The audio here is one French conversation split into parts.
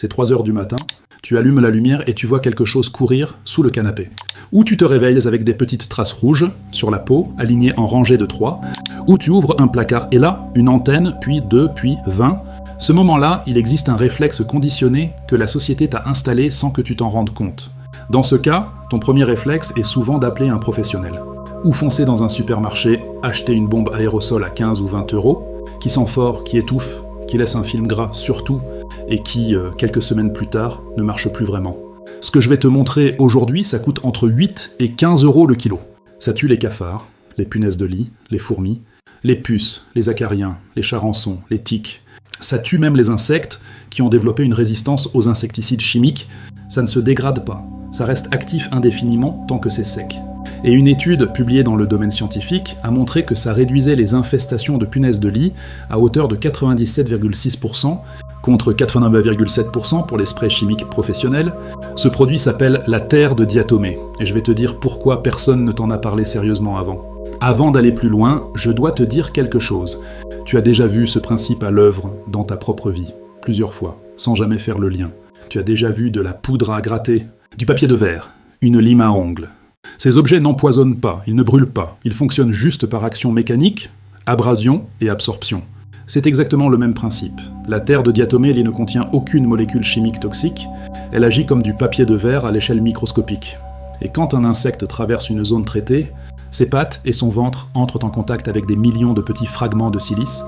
c'est 3 heures du matin, tu allumes la lumière et tu vois quelque chose courir sous le canapé. Ou tu te réveilles avec des petites traces rouges sur la peau, alignées en rangées de 3, ou tu ouvres un placard et là, une antenne, puis 2, puis 20. Ce moment-là, il existe un réflexe conditionné que la société t'a installé sans que tu t'en rendes compte. Dans ce cas, ton premier réflexe est souvent d'appeler un professionnel. Ou foncer dans un supermarché, acheter une bombe aérosol à 15 ou 20 euros, qui sent fort, qui étouffe, qui laisse un film gras surtout, et qui, quelques semaines plus tard, ne marche plus vraiment. Ce que je vais te montrer aujourd'hui, ça coûte entre 8 et 15 euros le kilo. Ça tue les cafards, les punaises de lit, les fourmis, les puces, les acariens, les charançons, les tiques. Ça tue même les insectes qui ont développé une résistance aux insecticides chimiques. Ça ne se dégrade pas, ça reste actif indéfiniment tant que c'est sec. Et une étude publiée dans le domaine scientifique a montré que ça réduisait les infestations de punaises de lit à hauteur de 97,6% contre 89,7% pour les sprays chimiques professionnels. Ce produit s'appelle la terre de diatomée, et je vais te dire pourquoi personne ne t'en a parlé sérieusement avant. Avant d'aller plus loin, je dois te dire quelque chose. Tu as déjà vu ce principe à l'œuvre dans ta propre vie, plusieurs fois, sans jamais faire le lien. Tu as déjà vu de la poudre à gratter, du papier de verre, une lime à ongles. Ces objets n'empoisonnent pas, ils ne brûlent pas, ils fonctionnent juste par action mécanique, abrasion et absorption. C'est exactement le même principe. La terre de diatomée ne contient aucune molécule chimique toxique, elle agit comme du papier de verre à l'échelle microscopique. Et quand un insecte traverse une zone traitée, ses pattes et son ventre entrent en contact avec des millions de petits fragments de silice,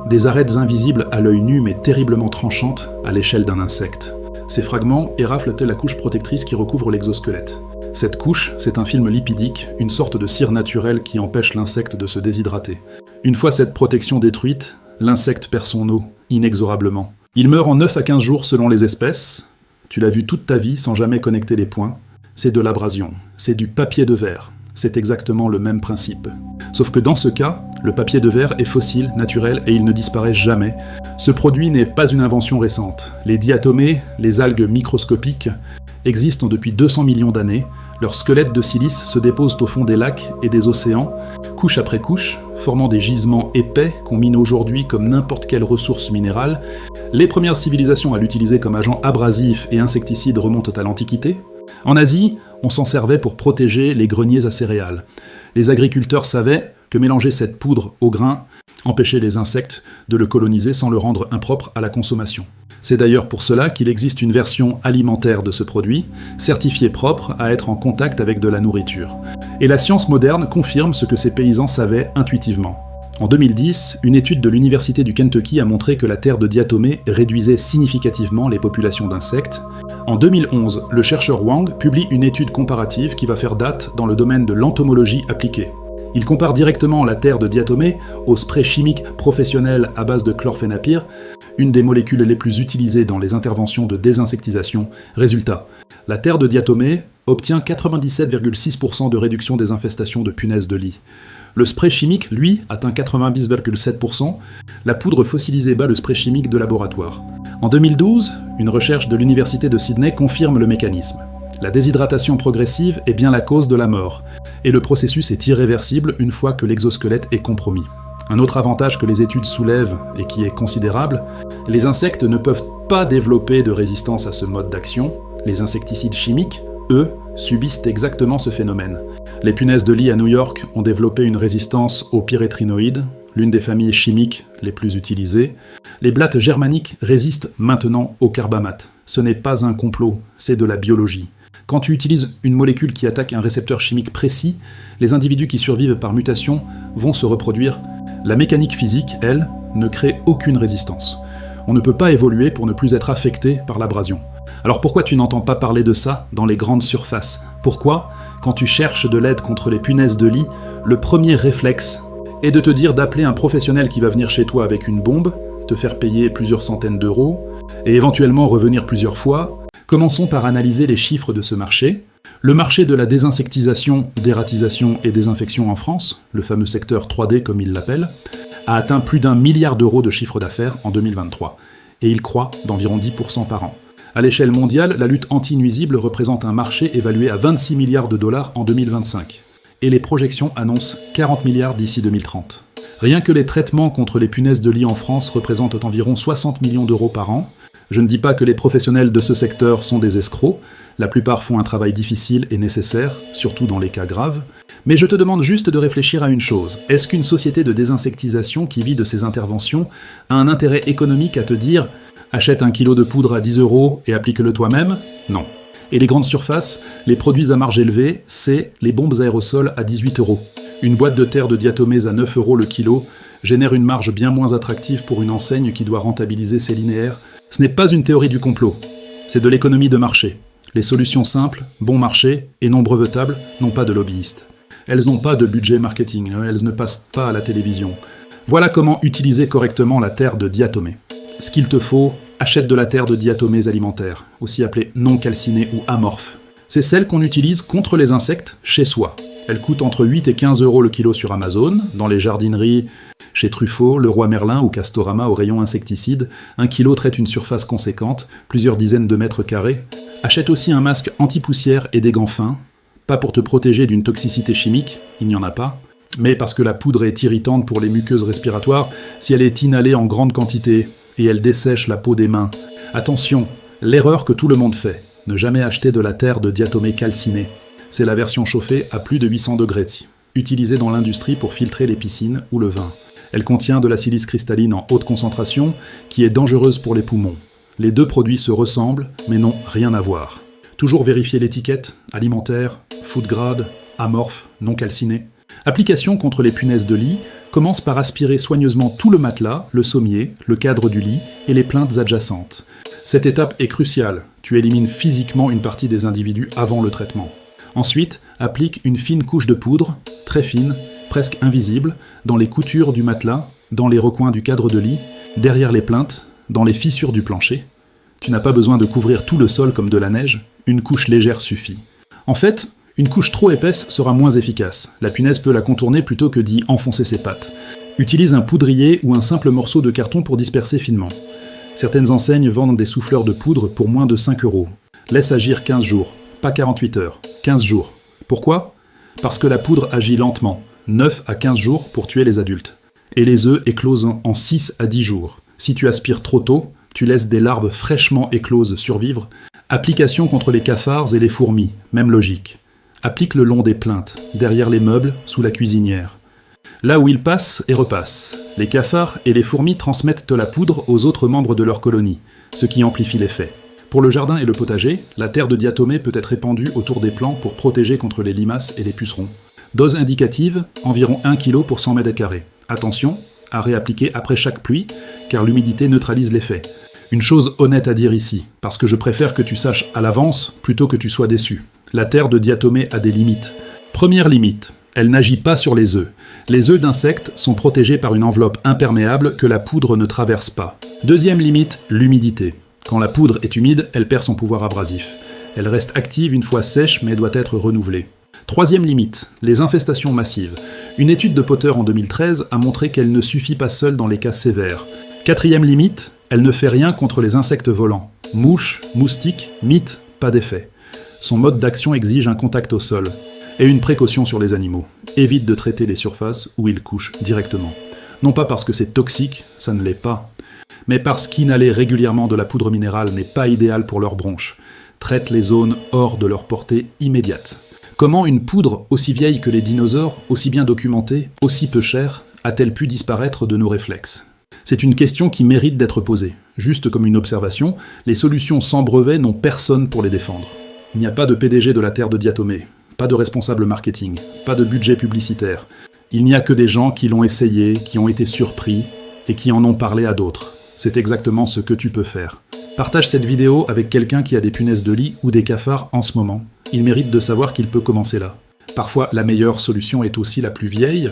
des arêtes invisibles à l'œil nu mais terriblement tranchantes à l'échelle d'un insecte. Ces fragments éraflent la couche protectrice qui recouvre l'exosquelette. Cette couche, c'est un film lipidique, une sorte de cire naturelle qui empêche l'insecte de se déshydrater. Une fois cette protection détruite, l'insecte perd son eau, inexorablement. Il meurt en 9 à 15 jours selon les espèces. Tu l'as vu toute ta vie sans jamais connecter les points. C'est de l'abrasion, c'est du papier de verre. C'est exactement le même principe. Sauf que dans ce cas, le papier de verre est fossile, naturel et il ne disparaît jamais. Ce produit n'est pas une invention récente. Les diatomées, les algues microscopiques, existent depuis 200 millions d'années. Leurs squelettes de silice se déposent au fond des lacs et des océans, couche après couche, formant des gisements épais qu'on mine aujourd'hui comme n'importe quelle ressource minérale. Les premières civilisations à l'utiliser comme agent abrasif et insecticide remontent à l'Antiquité. En Asie, on s'en servait pour protéger les greniers à céréales. Les agriculteurs savaient que mélanger cette poudre au grain empêchait les insectes de le coloniser sans le rendre impropre à la consommation. C'est d'ailleurs pour cela qu'il existe une version alimentaire de ce produit, certifiée propre à être en contact avec de la nourriture. Et la science moderne confirme ce que ces paysans savaient intuitivement. En 2010, une étude de l'Université du Kentucky a montré que la terre de diatomée réduisait significativement les populations d'insectes. En 2011, le chercheur Wang publie une étude comparative qui va faire date dans le domaine de l'entomologie appliquée. Il compare directement la terre de diatomée au spray chimique professionnel à base de chlorphénapyr, une des molécules les plus utilisées dans les interventions de désinsectisation. Résultat, la terre de diatomée obtient 97,6% de réduction des infestations de punaises de lit. Le spray chimique, lui, atteint 90,7%, la poudre fossilisée bat le spray chimique de laboratoire. En 2012, une recherche de l'Université de Sydney confirme le mécanisme. La déshydratation progressive est bien la cause de la mort, et le processus est irréversible une fois que l'exosquelette est compromis. Un autre avantage que les études soulèvent, et qui est considérable, les insectes ne peuvent pas développer de résistance à ce mode d'action. Les insecticides chimiques, eux, subissent exactement ce phénomène. Les punaises de lit à New York ont développé une résistance aux pyrétrinoïdes, l'une des familles chimiques les plus utilisées. Les blattes germaniques résistent maintenant au carbamate. Ce n'est pas un complot, c'est de la biologie. Quand tu utilises une molécule qui attaque un récepteur chimique précis, les individus qui survivent par mutation vont se reproduire. La mécanique physique, elle, ne crée aucune résistance. On ne peut pas évoluer pour ne plus être affecté par l'abrasion. Alors pourquoi tu n'entends pas parler de ça dans les grandes surfaces ? Pourquoi, quand tu cherches de l'aide contre les punaises de lit, le premier réflexe est de te dire d'appeler un professionnel qui va venir chez toi avec une bombe, te faire payer plusieurs centaines d'euros, et éventuellement revenir plusieurs fois ? Commençons par analyser les chiffres de ce marché. Le marché de la désinsectisation, dératisation et désinfection en France, le fameux secteur 3D comme il l'appelle, a atteint plus d'1 milliard d'euros de chiffre d'affaires en 2023, et il croît d'environ 10% par an. À l'échelle mondiale, la lutte anti-nuisible représente un marché évalué à 26 milliards de dollars en 2025, et les projections annoncent 40 milliards d'ici 2030. Rien que les traitements contre les punaises de lit en France représentent environ 60 millions d'euros par an, Je ne dis pas que les professionnels de ce secteur sont des escrocs, la plupart font un travail difficile et nécessaire, surtout dans les cas graves, mais je te demande juste de réfléchir à une chose. Est-ce qu'une société de désinsectisation qui vit de ses interventions a un intérêt économique à te dire « achète un kilo de poudre à 10 € et applique-le toi-même » Non. Et les grandes surfaces, les produits à marge élevée, c'est les bombes aérosols à 18 €. Une boîte de terre de diatomées à 9 € le kilo génère une marge bien moins attractive pour une enseigne qui doit rentabiliser ses linéaires. Ce n'est pas une théorie du complot, c'est de l'économie de marché. Les solutions simples, bon marché et non brevetables n'ont pas de lobbyistes. Elles n'ont pas de budget marketing, elles ne passent pas à la télévision. Voilà comment utiliser correctement la terre de diatomée. Ce qu'il te faut, achète de la terre de diatomées alimentaires, aussi appelée non calcinée ou amorphe. C'est celle qu'on utilise contre les insectes chez soi. Elle coûte entre 8 et 15 € le kilo sur Amazon, dans les jardineries, chez Truffaut, Leroy Merlin ou Castorama au rayon insecticide, 1 kilo traite une surface conséquente, plusieurs dizaines de mètres carrés. Achète aussi un masque anti-poussière et des gants fins, pas pour te protéger d'une toxicité chimique, il n'y en a pas, mais parce que la poudre est irritante pour les muqueuses respiratoires si elle est inhalée en grande quantité et elle dessèche la peau des mains. Attention, l'erreur que tout le monde fait, ne jamais acheter de la terre de diatomée calcinée. C'est la version chauffée à plus de 800 degrés, utilisée dans l'industrie pour filtrer les piscines ou le vin. Elle contient de la silice cristalline en haute concentration qui est dangereuse pour les poumons. Les deux produits se ressemblent, mais n'ont rien à voir. Toujours vérifier l'étiquette, alimentaire, food grade, amorphe, non calciné. Application contre les punaises de lit commence par aspirer soigneusement tout le matelas, le sommier, le cadre du lit et les plinthes adjacentes. Cette étape est cruciale, tu élimines physiquement une partie des individus avant le traitement. Ensuite, applique une fine couche de poudre, très fine, presque invisible, dans les coutures du matelas, dans les recoins du cadre de lit, derrière les plinthes, dans les fissures du plancher. Tu n'as pas besoin de couvrir tout le sol comme de la neige, une couche légère suffit. En fait, une couche trop épaisse sera moins efficace. La punaise peut la contourner plutôt que d'y enfoncer ses pattes. Utilise un poudrier ou un simple morceau de carton pour disperser finement. Certaines enseignes vendent des souffleurs de poudre pour moins de 5 €. Laisse agir 15 jours, pas 48 heures, 15 jours. Pourquoi ? Parce que la poudre agit lentement, 9 à 15 jours pour tuer les adultes. Et les œufs éclosent en 6 à 10 jours. Si tu aspires trop tôt, tu laisses des larves fraîchement écloses survivre. Application contre les cafards et les fourmis, même logique. Applique le long des plinthes, derrière les meubles, sous la cuisinière. Là où ils passent et repassent, les cafards et les fourmis transmettent de la poudre aux autres membres de leur colonie, ce qui amplifie l'effet. Pour le jardin et le potager, la terre de diatomée peut être répandue autour des plants pour protéger contre les limaces et les pucerons. Dose indicative, environ 1 kg pour 100 m². Attention, à réappliquer après chaque pluie, car l'humidité neutralise l'effet. Une chose honnête à dire ici, parce que je préfère que tu saches à l'avance plutôt que tu sois déçu. La terre de diatomée a des limites. Première limite, elle n'agit pas sur les œufs. Les œufs d'insectes sont protégés par une enveloppe imperméable que la poudre ne traverse pas. Deuxième limite, l'humidité. Quand la poudre est humide, elle perd son pouvoir abrasif. Elle reste active une fois sèche mais doit être renouvelée. Troisième limite, les infestations massives. Une étude de Potter en 2013 a montré qu'elle ne suffit pas seule dans les cas sévères. Quatrième limite, elle ne fait rien contre les insectes volants. Mouches, moustiques, mites, pas d'effet. Son mode d'action exige un contact au sol. Et une précaution sur les animaux. Évite de traiter les surfaces où ils couchent directement. Non pas parce que c'est toxique, ça ne l'est pas, mais parce qu'inhaler régulièrement de la poudre minérale n'est pas idéal pour leurs bronches. Traite les zones hors de leur portée immédiate. Comment une poudre aussi vieille que les dinosaures, aussi bien documentée, aussi peu chère, a-t-elle pu disparaître de nos réflexes ? C'est une question qui mérite d'être posée. Juste comme une observation, les solutions sans brevet n'ont personne pour les défendre. Il n'y a pas de PDG de la terre de diatomée, pas de responsable marketing, pas de budget publicitaire. Il n'y a que des gens qui l'ont essayé, qui ont été surpris et qui en ont parlé à d'autres. C'est exactement ce que tu peux faire. Partage cette vidéo avec quelqu'un qui a des punaises de lit ou des cafards en ce moment. Il mérite de savoir qu'il peut commencer là. Parfois, la meilleure solution est aussi la plus vieille,